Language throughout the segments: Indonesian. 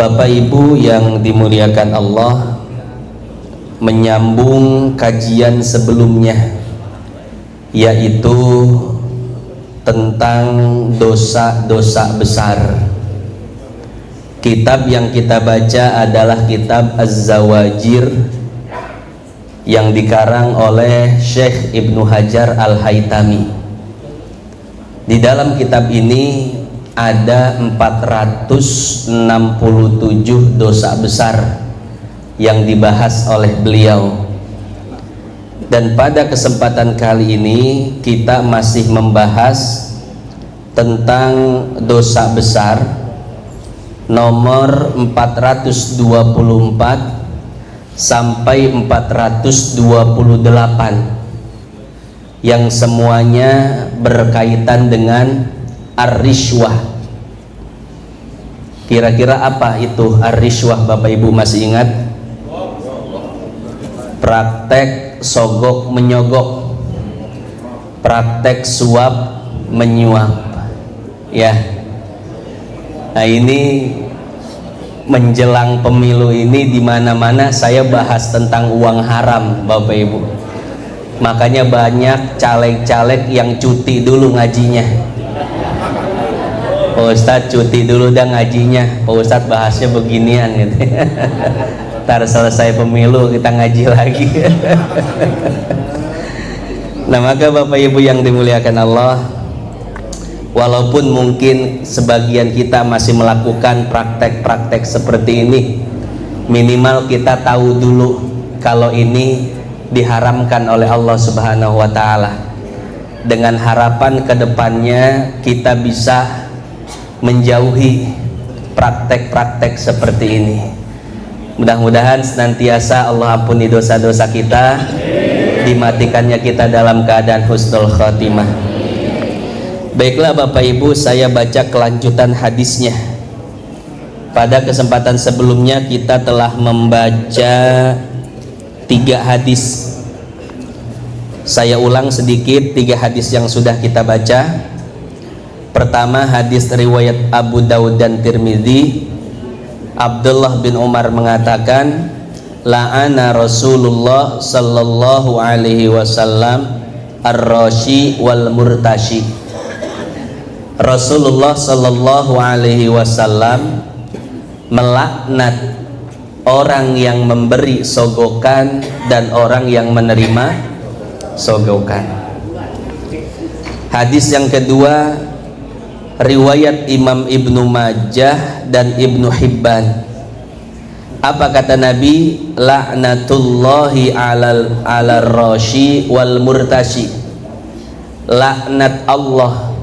Bapak Ibu yang dimuliakan Allah, menyambung kajian sebelumnya, yaitu tentang dosa-dosa besar. Kitab yang kita baca adalah kitab Az-Zawajir yang dikarang oleh Syekh Ibnu Hajar Al-Haytami. Di dalam kitab ini ada 467 dosa besar yang dibahas oleh beliau. Dan pada kesempatan kali ini kita masih membahas tentang dosa besar nomor 424 sampai 428 yang semuanya berkaitan dengan ar-rishwah. Kira-kira apa itu ar-rishwah, Bapak Ibu masih ingat? Praktek sogok menyogok, praktek suap menyuap, ya. Nah, ini menjelang pemilu ini di mana-mana saya bahas tentang uang haram, Bapak Ibu. Makanya banyak caleg-caleg yang cuti dulu ngajinya. Pak Ustadz cuti dulu dah ngajinya, Pak Ustadz bahasnya beginian gitu. Ntar selesai pemilu kita ngaji lagi. Nah, maka Bapak Ibu yang dimuliakan Allah, walaupun mungkin sebagian kita masih melakukan praktek-praktek seperti ini, minimal kita tahu dulu kalau ini diharamkan oleh Allah Subhanahu wa Ta'ala, dengan harapan kedepannya kita bisa menjauhi praktek-praktek seperti ini. Mudah-mudahan senantiasa Allah ampuni dosa-dosa kita, dimatikannya kita dalam keadaan husnul khotimah. Baiklah Bapak Ibu, saya baca kelanjutan hadisnya. Pada kesempatan sebelumnya kita telah membaca 3 hadis. Saya ulang sedikit 3 hadis yang sudah kita baca. Pertama, hadis riwayat Abu Daud dan Tirmidzi. Abdullah bin Umar mengatakan, la'ana Rasulullah sallallahu alaihi wasallam ar-rashi wal murtashi. Rasulullah sallallahu alaihi wasallam melaknat orang yang memberi sogokan dan orang yang menerima sogokan. Hadis yang kedua, riwayat Imam Ibnu Majah dan Ibnu Hibban. Apa kata Nabi? La'natullahi alal rashi wal murtashi. Laknat Allah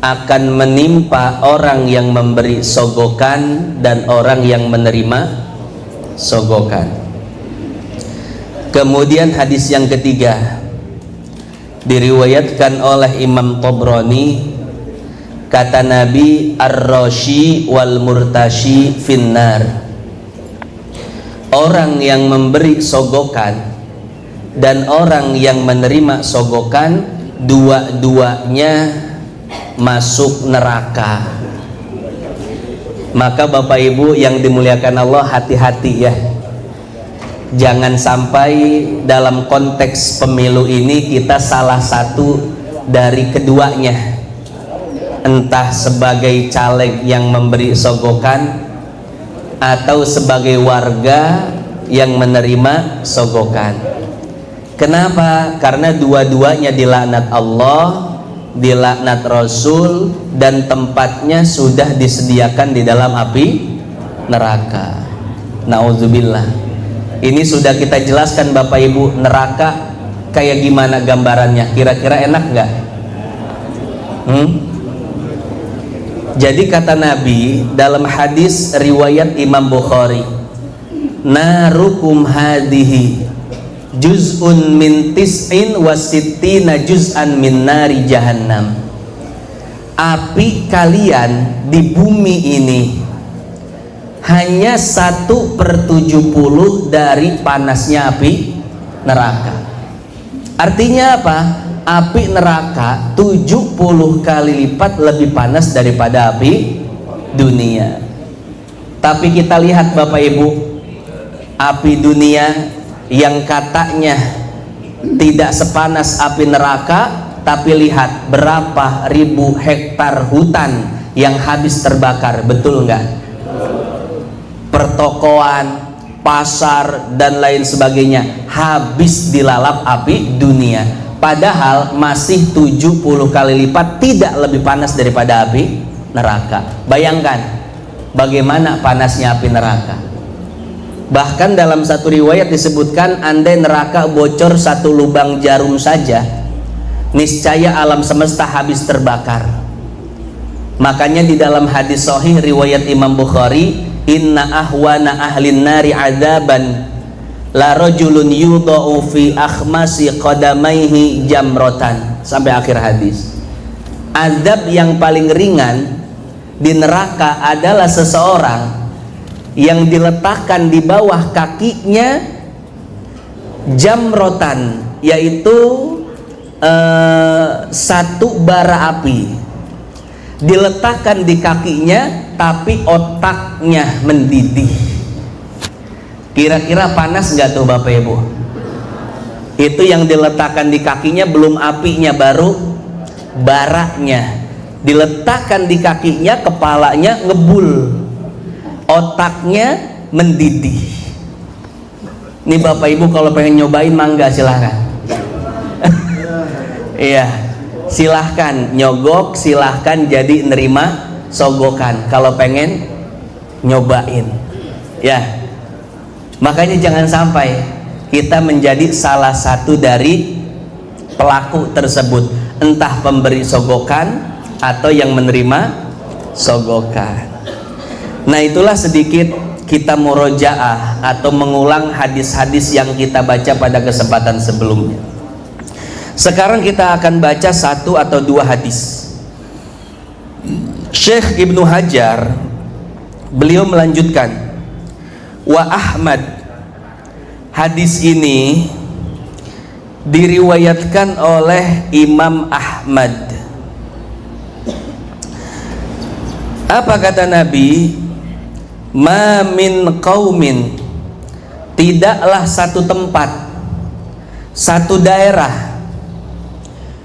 akan menimpa orang yang memberi sogokan dan orang yang menerima sogokan. Kemudian hadis yang ketiga diriwayatkan oleh Imam Tabrani. Kata Nabi, ar-rashi wal murtashi finnar. Orang yang memberi sogokan dan orang yang menerima sogokan, dua-duanya masuk neraka. Maka Bapak Ibu yang dimuliakan Allah, hati-hati ya. Jangan sampai dalam konteks pemilu ini kita salah satu dari keduanya, entah sebagai caleg yang memberi sogokan atau sebagai warga yang menerima sogokan. Kenapa? Karena dua-duanya dilaknat Allah, dilaknat Rasul, dan tempatnya sudah disediakan di dalam api neraka. Nauzubillah. Ini sudah kita jelaskan Bapak Ibu, neraka kayak gimana gambarannya, kira-kira enak nggak? Jadi kata Nabi dalam hadis riwayat Imam Bukhari, narukum hadihi juz'un min tis'in wa sittina juz'an min nari jahannam. Api kalian di bumi ini hanya 1/70 dari panasnya api neraka. Artinya apa? Api neraka 70 kali lipat lebih panas daripada api dunia. Tapi kita lihat Bapak Ibu, api dunia yang katanya tidak sepanas api neraka, tapi lihat berapa ribu hektar hutan yang habis terbakar, betul nggak? Pertokoan, pasar dan lain sebagainya habis dilalap api dunia, padahal masih 70 kali lipat tidak lebih panas daripada api neraka. Bayangkan bagaimana panasnya api neraka. Bahkan dalam satu riwayat disebutkan, andai neraka bocor satu lubang jarum saja, niscaya alam semesta habis terbakar. Makanya di dalam hadis sahih riwayat Imam Bukhari, inna ahwana ahlin nari adaban la rajulun yudha'u fi akhmasi qadamaihi jamrotan, sampai akhir hadis. Azab yang paling ringan di neraka adalah seseorang yang diletakkan di bawah kakinya jamrotan, yaitu satu bara api diletakkan di kakinya, tapi otaknya mendidih. Kira-kira panas nggak tuh Bapak Ibu? Itu yang diletakkan di kakinya, belum apinya, baru baranya. Diletakkan di kakinya, kepalanya ngebul, otaknya mendidih. Ini Bapak Ibu kalau pengen nyobain mangga silahkan. Iya, silahkan nyogok, silahkan jadi nerima sogokan kalau pengen nyobain. Ya, makanya jangan sampai kita menjadi salah satu dari pelaku tersebut, entah pemberi sogokan atau yang menerima sogokan. Nah, itulah sedikit kita murojaah atau mengulang hadis-hadis yang kita baca pada kesempatan sebelumnya. Sekarang kita akan baca satu atau dua hadis. Syekh Ibnu Hajar beliau melanjutkan, wa Ahmad, hadis ini diriwayatkan oleh Imam Ahmad. Apa kata Nabi? Ma min qaumin, tidaklah satu tempat, satu daerah,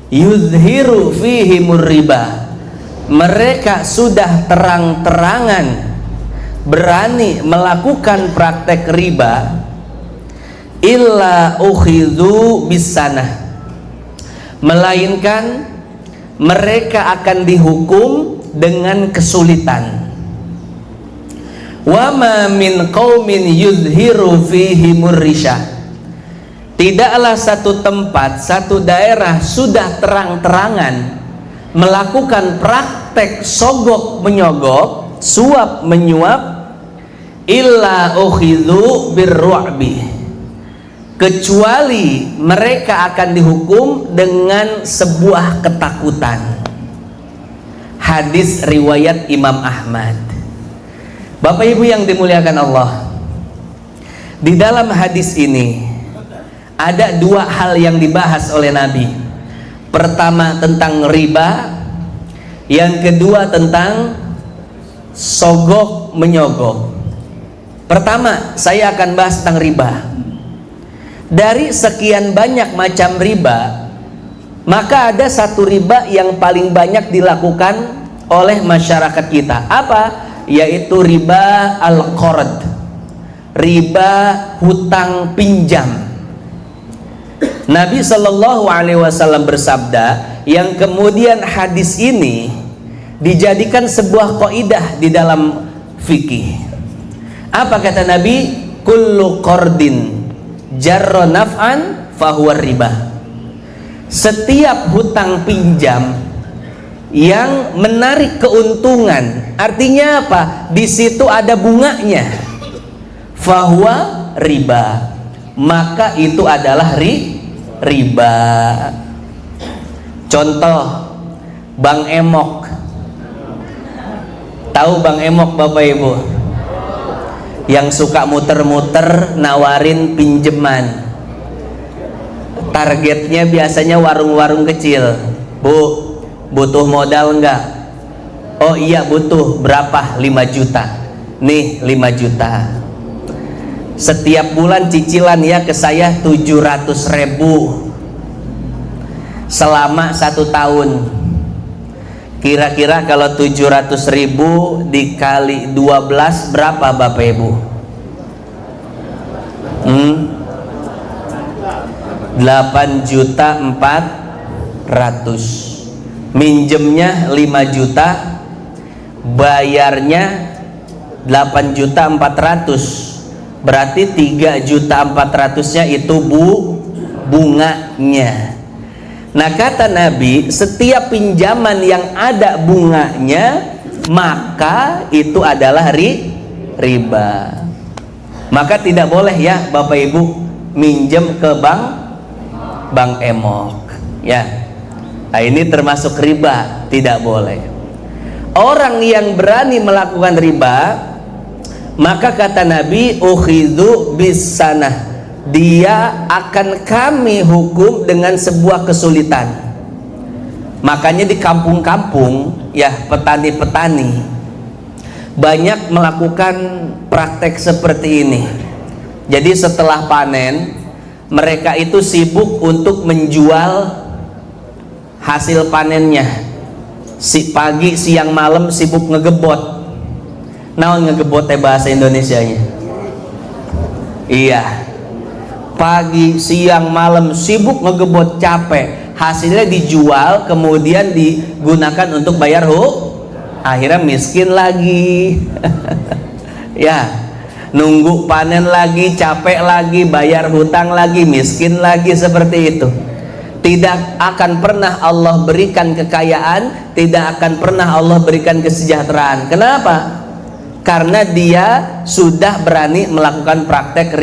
yuzhiru fihimur riba, mereka sudah terang-terangan berani melakukan praktek riba, illa ukhidhu bisanah, melainkan mereka akan dihukum dengan kesulitan. Wa ma min qaumin yuzhiru fihimur risha, tidaklah satu tempat, satu daerah sudah terang-terangan melakukan praktek sogok menyogok, suap menyuap, illa ukhidhu birru'bi, kecuali mereka akan dihukum dengan sebuah ketakutan. Hadis riwayat Imam Ahmad. Bapak Ibu yang dimuliakan Allah, di dalam hadis ini ada dua hal yang dibahas oleh Nabi. Pertama tentang riba, yang kedua tentang sogok menyogok. Pertama, saya akan bahas tentang riba. Dari sekian banyak macam riba, maka ada satu riba yang paling banyak dilakukan oleh masyarakat kita. Apa? Yaitu riba al-qard, riba hutang pinjam. Nabi Shallallahu Alaihi Wasallam bersabda, yang kemudian hadis ini dijadikan sebuah kaidah di dalam fikih. Apa kata Nabi? Kullu qardin jarra naf'an fahuwa riba. Setiap hutang pinjam yang menarik keuntungan, artinya apa? Di situ ada bunganya, fahuwa riba, maka itu adalah riba. Contoh, Bang Emok. Tahu Bang Emok Bapak Ibu? Yang suka muter-muter nawarin pinjeman. Targetnya biasanya warung-warung kecil. Bu, butuh modal enggak? Oh iya butuh, berapa? 5 juta. nih 5 juta. Setiap bulan cicilan ya ke saya 700.000 selama 1 tahun. Kira-kira kalau 700.000 dikali 12 berapa Bapak Ibu? 8.400.000. Minjemnya 5 juta, bayarnya 8.400.000. Berarti 3.400.000-nya itu bunganya. Nah kata Nabi, setiap pinjaman yang ada bunganya maka itu adalah riba. Maka tidak boleh ya Bapak Ibu minjem ke bank emok ya. Nah ini termasuk riba, tidak boleh. Orang yang berani melakukan riba, maka kata Nabi, ukhidhu bisanah, dia akan kami hukum dengan sebuah kesulitan. Makanya di kampung-kampung ya, petani-petani banyak melakukan praktek seperti ini. Jadi setelah panen, mereka itu sibuk untuk menjual hasil panennya. Si pagi, siang, malam sibuk ngegebot. Naon ngegebot bahasa Indonesianya? Iya, pagi, siang, malam sibuk ngegebot, capek, hasilnya dijual kemudian digunakan untuk bayar akhirnya miskin lagi. Ya, nunggu panen lagi, capek lagi, bayar hutang lagi, miskin lagi, seperti itu. Tidak akan pernah Allah berikan kekayaan, tidak akan pernah Allah berikan kesejahteraan. Kenapa? Karena dia sudah berani melakukan praktek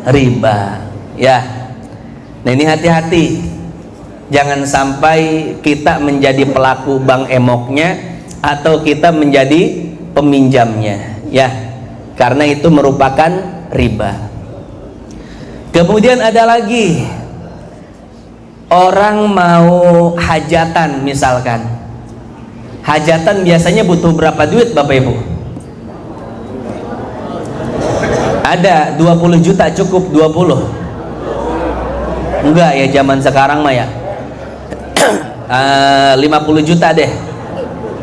riba ya. Nah ini hati-hati, jangan sampai kita menjadi pelaku bank emoknya atau kita menjadi peminjamnya ya, karena itu merupakan riba. Kemudian ada lagi, orang mau hajatan misalkan. Hajatan biasanya butuh berapa duit Bapak Ibu? Ada 20 juta cukup? 20? Enggak ya, zaman sekarang mah ya. 50 juta deh.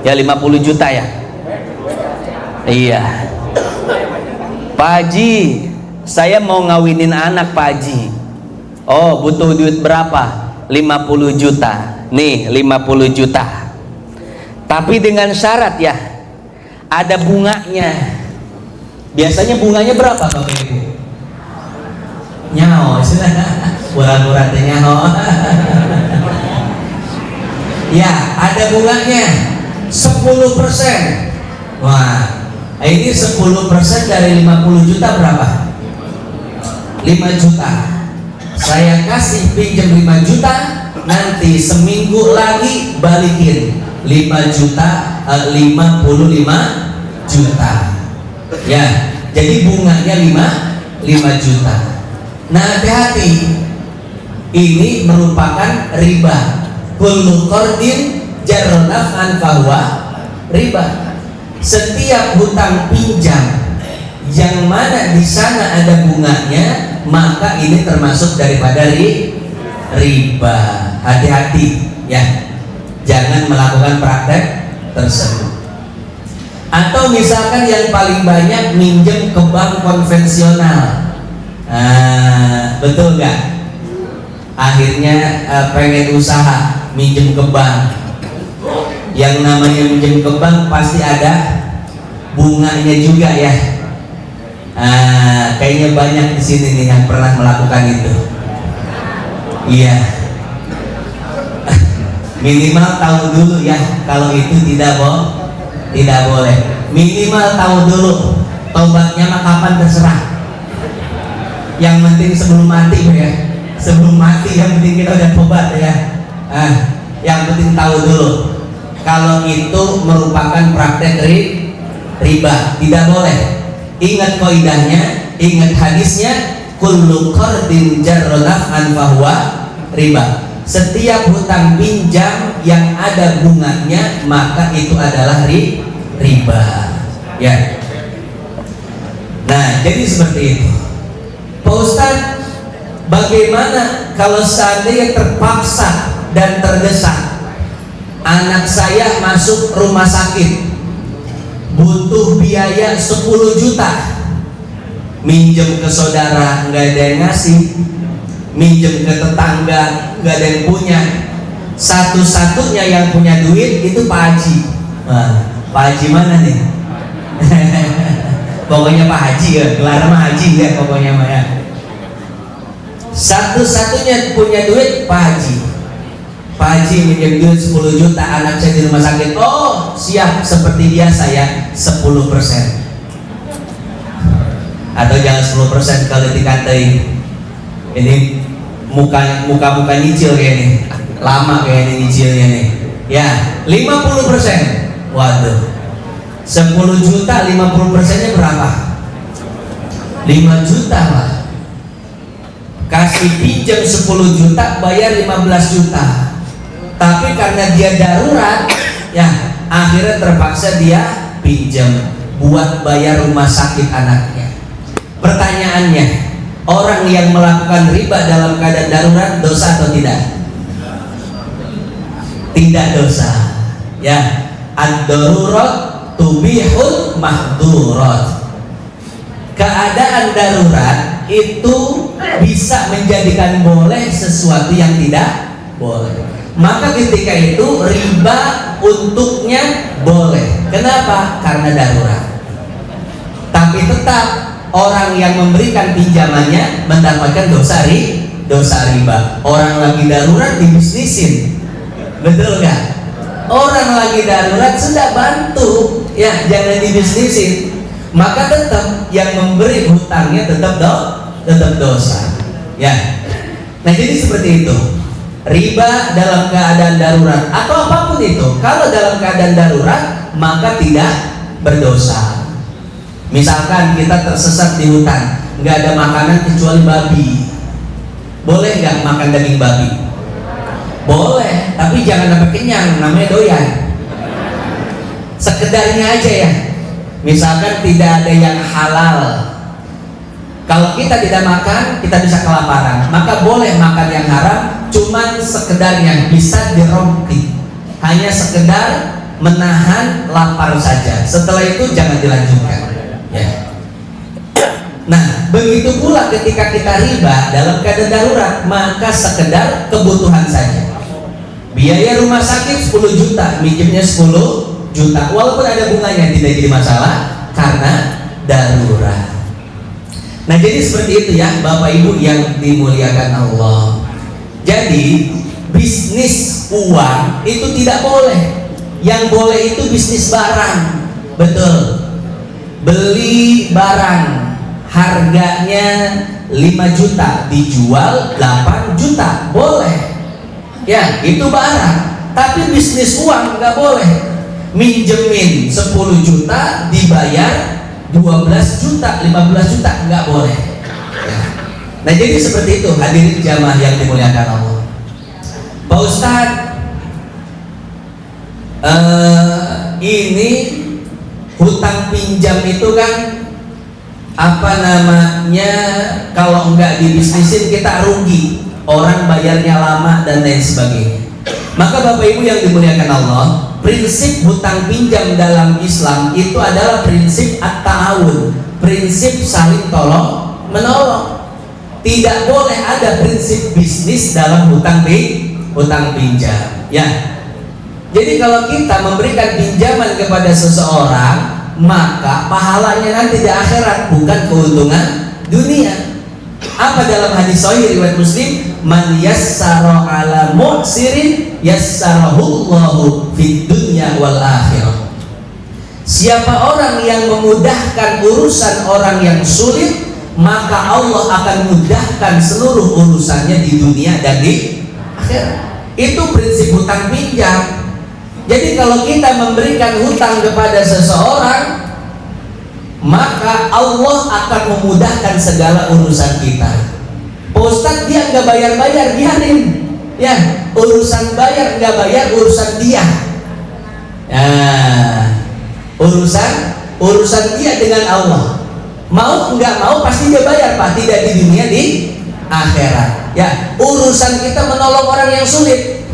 Ya 50 juta ya. Iya. Pak Haji, saya mau ngawinin anak Pak Haji. Oh, butuh duit berapa? 50 juta. Nih 50 juta. Tapi dengan syarat ya, ada bunganya. Biasanya bunganya berapa Bapak Ibu? Nyaho, murah-murah teh nyaho. Ya, ada bunganya 10%. Wah, ini 10% dari 50 juta berapa? 5 juta. Saya kasih pinjam 5 juta, nanti seminggu lagi balikin 5 juta, 55 juta. Ya, jadi bunganya 5 juta. Nah hati-hati, ini merupakan riba. Kullu qardin jarra naf'an fahuwa riba. Setiap hutang pinjam yang mana di sana ada bunganya, maka ini termasuk daripada riba. Hati-hati ya, jangan melakukan praktek tersebut. Atau misalkan yang paling banyak minjem ke bank konvensional, betul nggak? Akhirnya pengen usaha, minjem ke bank. Yang namanya minjem ke bank pasti ada bunganya juga ya. Kayaknya banyak di sini nih yang pernah melakukan itu. Iya. Minimal tahu dulu ya, kalau itu tidak boleh. Minimal tahu dulu, tobatnya mah kapan terserah. Yang penting sebelum mati ya, sebelum mati yang penting kita udah tobat ya. Yang penting tahu dulu kalau itu merupakan praktek riba, tidak boleh. Ingat kaidahnya, ingat hadisnya, kullu qardin jarra naf'an fahuwa riba. Setiap hutang pinjam yang ada bunganya maka itu adalah riba. Ya. Nah, jadi seperti itu. Pak Ustadz, bagaimana kalau seandainya terpaksa dan terdesak, anak saya masuk rumah sakit, butuh biaya 10 juta, minjem ke saudara nggak ada yang ngasih, minjem ke tetangga nggak ada yang punya, satu-satunya yang punya duit itu Pak Haji. Nah, Pak Haji mana nih? Pokoknya Pak Haji ya, gelar mah Haji ya pokoknya mah ya. Satu-satunya punya duit Pak Haji. Pak Haji minjem duit 10 juta, anak saya di rumah sakit. Oh siap, seperti biasa ya, 10%. Atau jangan 10% kalau dikatain. Ini muka nyicil kayak ini, lama kayak ini nyicilnya nih. Ya, 50%. Waduh. 10 juta 50%-nya berapa? 5 juta lah. Kasih pinjam 10 juta, bayar 15 juta. Tapi karena dia darurat, ya akhirnya terpaksa dia pinjam buat bayar rumah sakit anaknya. Pertanyaannya, orang yang melakukan riba dalam keadaan darurat dosa atau tidak? Tidak dosa. Ya, ad-darurat tubihul mahdurat. Keadaan darurat itu bisa menjadikan boleh sesuatu yang tidak boleh. Maka ketika itu riba untuknya boleh. Kenapa? Karena darurat. Tapi tetap orang yang memberikan pinjamannya mendapatkan dosa riba. Orang lagi darurat dibisnisin, betul nggak? Orang lagi darurat sudah bantu, ya jangan dibisnisin. Maka tetap yang memberi hutangnya tetap dosa. Ya. Nah jadi seperti itu. Riba dalam keadaan darurat atau apapun itu, kalau dalam keadaan darurat maka tidak berdosa. Misalkan kita tersesat di hutan, nggak ada makanan kecuali babi, boleh nggak makan daging babi? Boleh, tapi jangan sampai kenyang, namanya doyan. Sekedarnya aja ya. Misalkan tidak ada yang halal, kalau kita tidak makan, kita bisa kelaparan. Maka boleh makan yang haram, cuman sekedarnya, bisa dirompi, hanya sekedar menahan lapar saja. Setelah itu jangan dilanjutkan. Ya. Nah, begitu pula ketika kita riba dalam keadaan darurat, maka sekedar kebutuhan saja. Biaya rumah sakit 10 juta, minjemnya 10 juta, walaupun ada bunganya tidak jadi masalah karena darurat. Nah jadi seperti itu ya Bapak Ibu yang dimuliakan Allah. Jadi bisnis uang itu tidak boleh. Yang boleh itu bisnis barang. Betul. Beli barang harganya 5 juta dijual 8 juta boleh. Ya itu barang. Tapi bisnis uang nggak boleh. Minjemin 10 juta dibayar 12 juta, 15 juta nggak boleh. Ya. Nah jadi seperti itu hadirin jamaah yang dimuliakan Allah. Pak Ustadz, ini hutang pinjam itu kan apa namanya, kalau nggak dibisnisin kita rugi, orang bayarnya lama dan lain sebagainya. Maka Bapak Ibu yang dimuliakan Allah, prinsip hutang pinjam dalam Islam itu adalah prinsip at-ta'awun, prinsip saling tolong menolong. Tidak boleh ada prinsip bisnis dalam hutang pinjam. Ya. Jadi kalau kita memberikan pinjaman kepada seseorang, maka pahalanya nanti di akhirat, bukan keuntungan dunia. Apa dalam hadis sahih riwayat Muslim, man yassara ala mu'sirin yassarahullahu fid dunya wal akhirah. Siapa orang yang memudahkan urusan orang yang sulit, maka Allah akan mudahkan seluruh urusannya di dunia dan di akhirat. Itu prinsip hutang pinjam. Jadi kalau kita memberikan hutang kepada seseorang, maka Allah akan memudahkan segala urusan kita. Pak Ustadz dia nggak bayar-bayar, biarin. Ya, urusan bayar nggak bayar urusan dia. Urusan dia dengan Allah. Mau nggak mau pasti dia bayar Pak, tidak di dunia, di akhirat. Ya, urusan kita menolong orang yang sulit.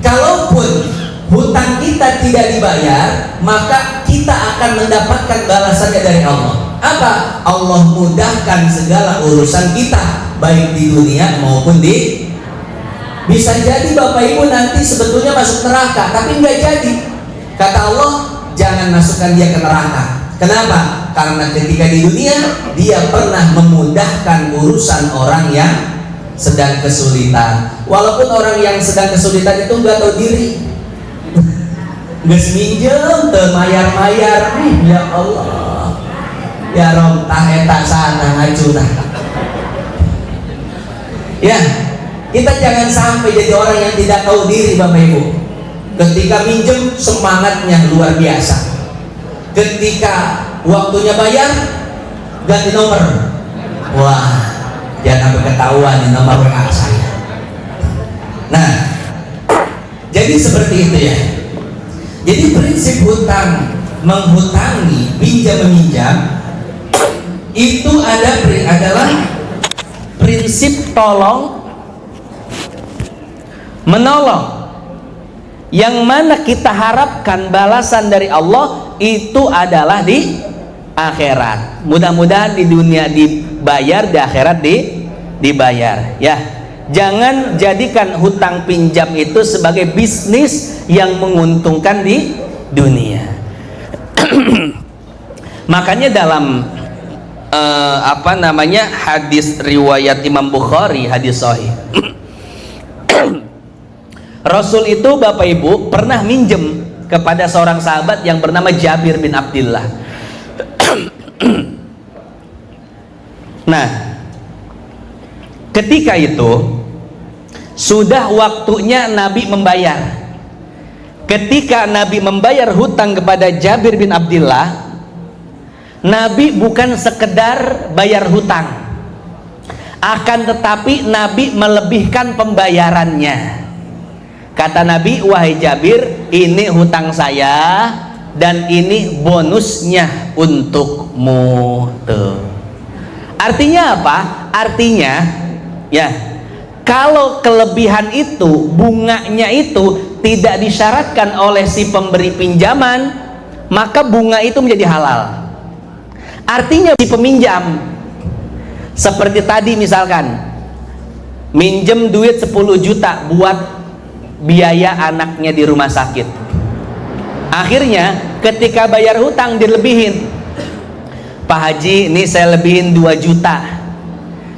Kalaupun hutang kita tidak dibayar, maka kita akan mendapatkan balasannya dari Allah. Apa? Allah mudahkan segala urusan kita, baik di dunia maupun di. Bisa jadi Bapak Ibu nanti sebetulnya masuk neraka, tapi nggak jadi. Kata Allah, jangan masukkan dia ke neraka. Kenapa? Karena ketika di dunia dia pernah memudahkan urusan orang yang sedang kesulitan. Walaupun orang yang sedang kesulitan itu nggak tahu diri, nggak seminjem, termayar-mayar, ya Allah, ya Rob, tak sana ngajunah. Ya, kita jangan sampai jadi orang yang tidak tahu diri Bapak Ibu. Ketika minjem semangatnya luar biasa, ketika waktunya bayar ganti nomor, wah jangan sampai ketahuan nih nomor WA saya. Nah, jadi seperti itu ya. Jadi prinsip hutang menghutangi, pinjam meminjam itu adalah prinsip tolong menolong, yang mana kita harapkan balasan dari Allah itu adalah di akhirat. Mudah-mudahan di dunia dibayar, di akhirat dibayar ya. Jangan jadikan hutang pinjam itu sebagai bisnis yang menguntungkan di dunia. Makanya dalam hadis riwayat Imam Bukhari, hadis sahih, Rasul itu Bapak Ibu pernah minjem kepada seorang sahabat yang bernama Jabir bin Abdillah. Nah, ketika itu sudah waktunya Nabi membayar. Ketika Nabi membayar hutang kepada Jabir bin Abdillah, Nabi bukan sekedar bayar hutang, akan tetapi Nabi melebihkan pembayarannya. Kata Nabi, wahai Jabir, ini hutang saya dan ini bonusnya untukmu. Tuh. Artinya apa? Artinya ya, kalau kelebihan itu, bunganya itu tidak disyaratkan oleh si pemberi pinjaman, maka bunga itu menjadi halal. Artinya si peminjam, seperti tadi misalkan minjem duit 10 juta buat biaya anaknya di rumah sakit. Akhirnya ketika bayar hutang dilebihin, Pak Haji, ini saya lebihin 2 juta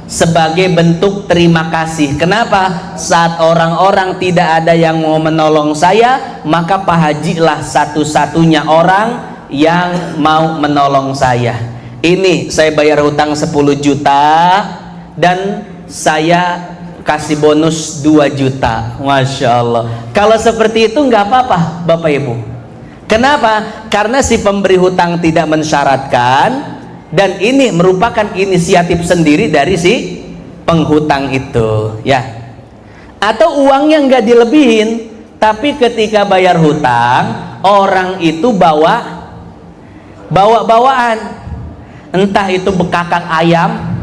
sebagai bentuk terima kasih. Kenapa? Saat orang-orang tidak ada yang mau menolong saya, maka Pak Haji lah satu-satunya orang yang mau menolong saya. Ini saya bayar hutang 10 juta dan saya kasih bonus 2 juta. Masya Allah. Kalau seperti itu nggak apa-apa Bapak Ibu. Kenapa? Karena si pemberi hutang tidak mensyaratkan, dan ini merupakan inisiatif sendiri dari si penghutang itu ya. Atau uangnya nggak dilebihin, tapi ketika bayar hutang orang itu bawaan, entah itu bekakak ayam,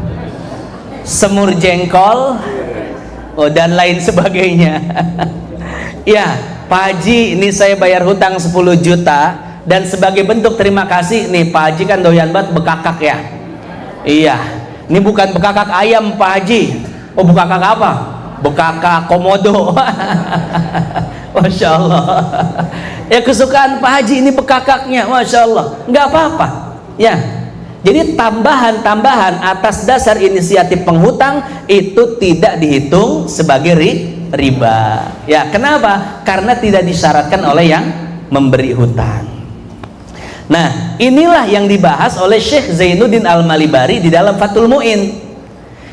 semur jengkol, dan lain sebagainya. Ya, Pak Haji, ini saya bayar hutang 10 juta dan sebagai bentuk terima kasih nih, Pak Haji kan doyan banget bekakak ya. Iya, ini bukan bekakak ayam Pak Haji. Oh, bekakak apa? Bekakak komodo. Masya Allah. Ya, kesukaan Pak Haji ini bekakaknya, Masya Allah. Nggak apa-apa ya. Jadi tambahan-tambahan atas dasar inisiatif penghutang itu tidak dihitung sebagai riba. Ya, kenapa? Karena tidak disyaratkan oleh yang memberi hutang. Nah, inilah yang dibahas oleh Syekh Zainuddin Al-Malibari di dalam Fathul Mu'in.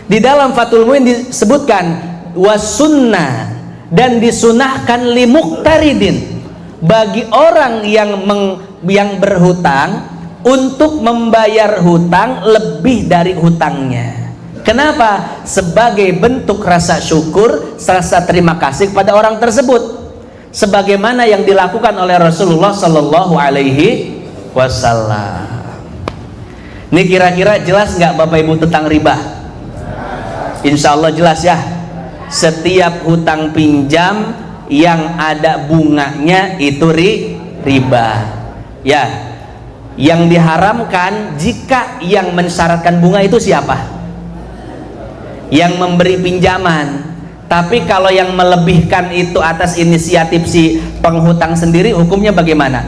Di dalam Fathul Mu'in disebutkan wasunnah, dan disunahkan limuqtaridin, bagi orang yang berhutang untuk membayar hutang lebih dari hutangnya. Kenapa? Sebagai bentuk rasa syukur, rasa terima kasih kepada orang tersebut, sebagaimana yang dilakukan oleh Rasulullah Sallallahu Alaihi Wasallam. Ini kira-kira jelas nggak Bapak Ibu tentang riba? Insya Allah jelas ya. Setiap hutang pinjam yang ada bunganya itu riba. Ya, yang diharamkan jika yang mensyaratkan bunga itu siapa? Yang memberi pinjaman. Tapi kalau yang melebihkan itu atas inisiatif si penghutang sendiri, hukumnya bagaimana?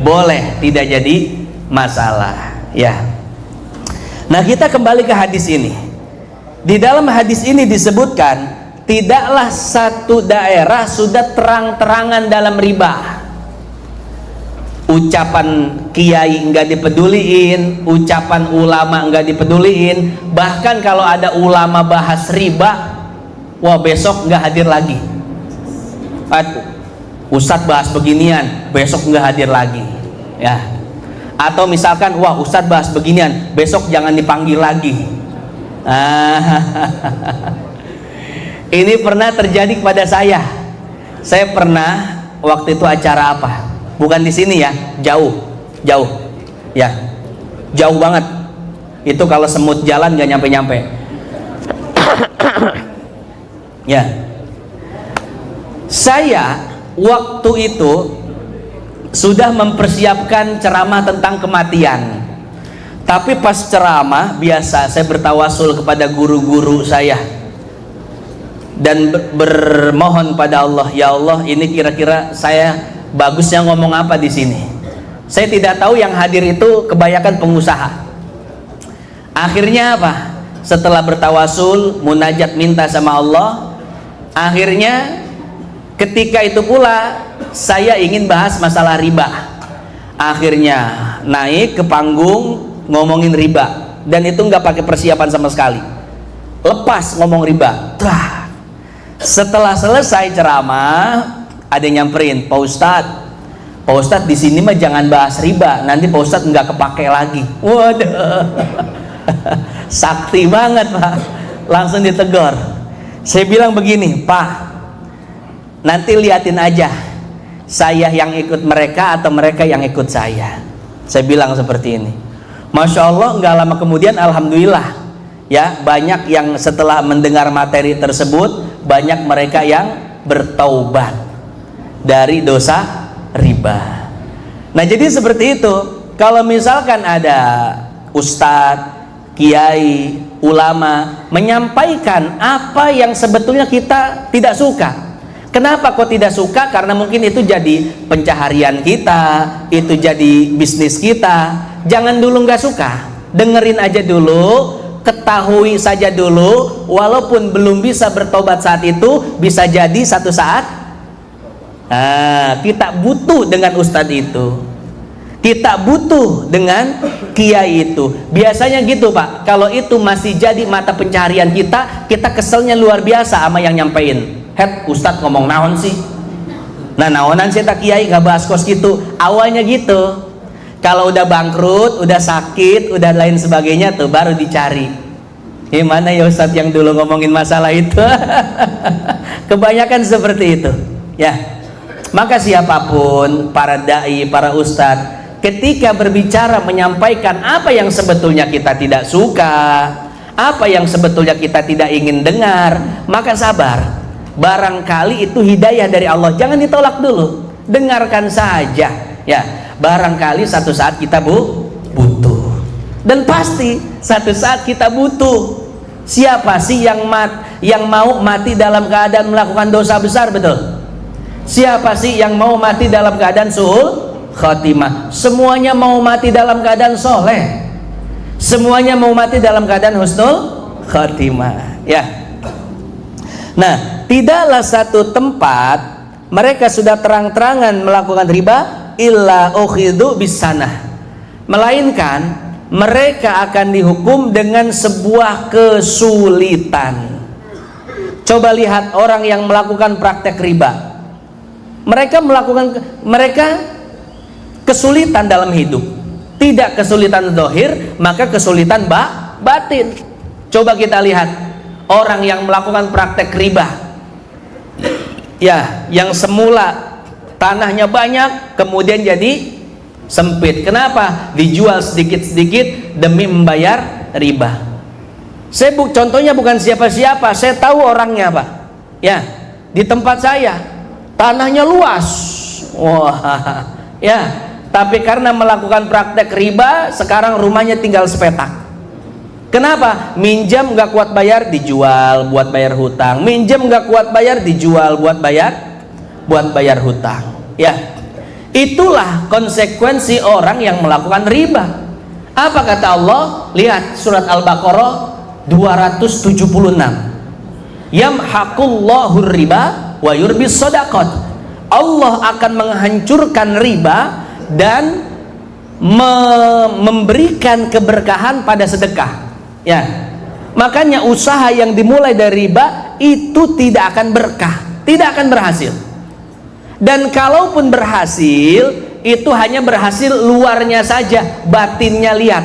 Boleh, tidak jadi masalah. Ya. Nah, kita kembali ke hadis ini. Di dalam hadis ini disebutkan, tidaklah satu daerah sudah terang-terangan dalam riba. Ucapan kiai nggak dipeduliin, ucapan ulama nggak dipeduliin. Bahkan kalau ada ulama bahas riba, wah besok nggak hadir lagi. Ustadz bahas beginian, besok nggak hadir lagi. Ya. Atau misalkan, wah Ustadz bahas beginian, besok jangan dipanggil lagi. Ini pernah terjadi kepada saya. Saya pernah waktu itu acara apa? Bukan di sini ya, jauh, ya, jauh banget. Itu kalau semut jalan nggak nyampe-nyampe. Ya, saya waktu itu sudah mempersiapkan ceramah tentang kematian. Tapi pas ceramah biasa saya bertawasul kepada guru-guru saya dan bermohon pada Allah, ya Allah, ini kira-kira saya bagusnya ngomong apa di sini. Saya tidak tahu yang hadir itu kebanyakan pengusaha. Akhirnya apa? Setelah bertawasul, munajat minta sama Allah, akhirnya ketika itu pula saya ingin bahas masalah riba. Akhirnya naik ke panggung ngomongin riba, dan itu nggak pakai persiapan sama sekali, lepas ngomong riba. Setelah selesai ceramah, ada yang nyamperin, Pak Ustadz di sini mah jangan bahas riba, nanti Pak Ustadz nggak kepake lagi. Waduh, sakti banget Pak, langsung ditegur. Saya bilang begini, Pak, nanti liatin aja, saya yang ikut mereka atau mereka yang ikut saya. Saya bilang seperti ini. Masya Allah, nggak lama kemudian alhamdulillah ya, banyak yang setelah mendengar materi tersebut, banyak mereka yang bertaubat dari dosa riba. Nah, jadi seperti itu. Kalau misalkan ada ustadz, kiai, ulama menyampaikan apa yang sebetulnya kita tidak suka. Kenapa kok tidak suka? Karena mungkin itu jadi pencaharian kita, itu jadi bisnis kita. Jangan dulu nggak suka, dengerin aja dulu, ketahui saja dulu. Walaupun belum bisa bertobat saat itu, bisa jadi satu saat kita butuh dengan ustadz itu, kita butuh dengan kiai itu. Biasanya gitu Pak, kalau itu masih jadi mata pencaharian kita, kita keselnya luar biasa sama yang nyampein. Het, ustadz ngomong naon sih? Nah, naonan sih tak kiai gak bahas kos gitu. Awalnya gitu. Kalau udah bangkrut, udah sakit, udah lain sebagainya tuh baru dicari. Gimana ya ustadz yang dulu ngomongin masalah itu? Kebanyakan seperti itu. Ya. Maka siapapun, para dai, para ustadz, ketika berbicara menyampaikan apa yang sebetulnya kita tidak suka, apa yang sebetulnya kita tidak ingin dengar, maka sabar. Barangkali itu hidayah dari Allah, jangan ditolak dulu, dengarkan saja ya. Barangkali satu saat kita butuh, dan pasti satu saat kita butuh. Siapa sih yang mau mati dalam keadaan melakukan dosa besar? Betul. Siapa sih yang mau mati dalam keadaan su'ul khatimah? Semuanya mau mati dalam keadaan soleh, semuanya mau mati dalam keadaan husnul khatimah ya. Nah, tidaklah satu tempat mereka sudah terang-terangan melakukan riba illa ukhidu bisanah, melainkan mereka akan dihukum dengan sebuah kesulitan. Coba lihat orang yang melakukan praktek riba, mereka kesulitan dalam hidup, tidak kesulitan zahir, maka kesulitan batin. Coba kita lihat orang yang melakukan praktek riba ya, yang semula tanahnya banyak kemudian jadi sempit. Kenapa? Dijual sedikit-sedikit demi membayar riba. Saya contohnya bukan siapa-siapa, saya tahu orangnya Pak. Ya, di tempat saya tanahnya luas. Wah, ya. Tapi karena melakukan praktek riba, sekarang rumahnya tinggal sepetak. Kenapa? Minjam nggak kuat bayar, dijual buat bayar hutang. Minjam nggak kuat bayar, dijual buat bayar hutang. Ya, itulah konsekuensi orang yang melakukan riba. Apa kata Allah? Lihat surat Al-Baqarah 276. Yamhaqullahu riba wa yurbis shadaqat. Allah akan menghancurkan riba dan memberikan keberkahan pada sedekah. Ya, makanya usaha yang dimulai dari riba itu tidak akan berkah, tidak akan berhasil. Dan kalaupun berhasil, itu hanya berhasil luarnya saja, batinnya lihat,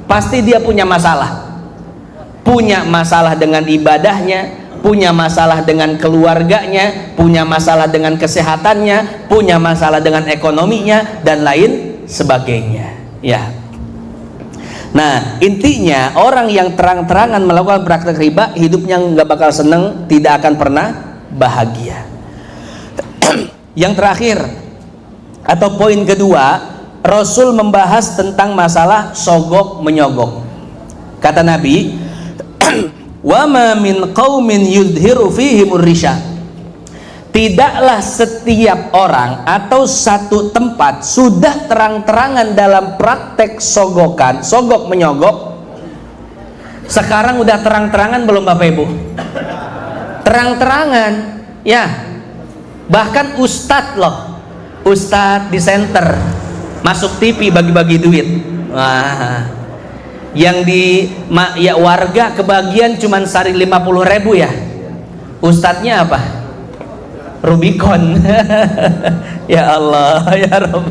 pasti dia punya masalah. Punya masalah dengan ibadahnya, punya masalah dengan keluarganya, punya masalah dengan kesehatannya, punya masalah dengan ekonominya, dan lain sebagainya. Ya. Nah, intinya orang yang terang-terangan melakukan praktek riba, hidupnya nggak bakal seneng, tidak akan pernah bahagia. Yang terakhir atau poin kedua, Rasul membahas tentang masalah sogok menyogok. Kata Nabi, wa ma min qaumin yudhiru fihimur risya. Tidaklah setiap orang atau satu tempat sudah terang-terangan dalam praktek sogokan, sogok menyogok. Sekarang udah terang-terangan belum Bapak Ibu? Terang-terangan, ya. Bahkan ustadz loh, ustadz di center masuk TV bagi-bagi duit. Wah, yang di ya warga kebagian cuman sari 50.000 ya. Ustadznya apa? Rubicon. Ya Allah, ya Rabb.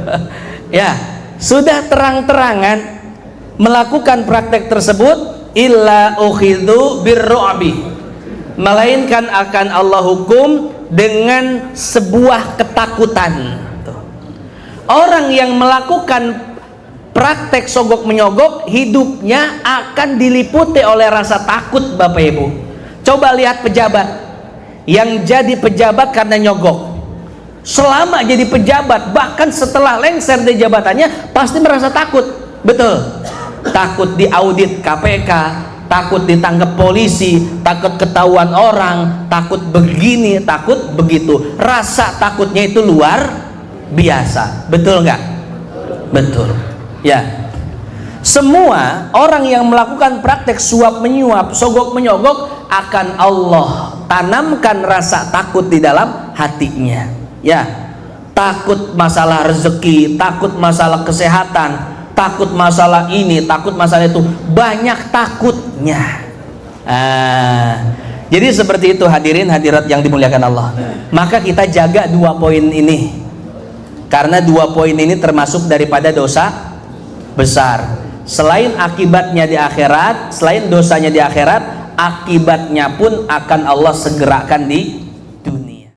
Ya, sudah terang-terangan melakukan praktek tersebut, illa ukhidhu birru'bi, melainkan akan Allah hukum dengan sebuah ketakutan. Orang yang melakukan praktek sogok menyogok, hidupnya akan diliputi oleh rasa takut Bapak Ibu. Coba lihat pejabat yang jadi pejabat karena nyogok. Selama jadi pejabat, bahkan setelah lengser dari jabatannya, pasti merasa takut. Betul. Takut diaudit KPK, takut ditangkap polisi, takut ketahuan orang, takut begini, takut begitu. Rasa takutnya itu luar biasa. Betul nggak? Betul. Ya. Semua orang yang melakukan praktek suap menyuap, sogok menyogok, akan Allah tanamkan rasa takut di dalam hatinya. Ya, takut masalah rezeki, takut masalah kesehatan, takut masalah ini, takut masalah itu, banyak takutnya. Jadi seperti itu hadirin hadirat yang dimuliakan Allah. Maka kita jaga dua poin ini, karena dua poin ini termasuk daripada dosa besar. Selain akibatnya di akhirat, selain dosanya di akhirat, akibatnya pun akan Allah segerakan di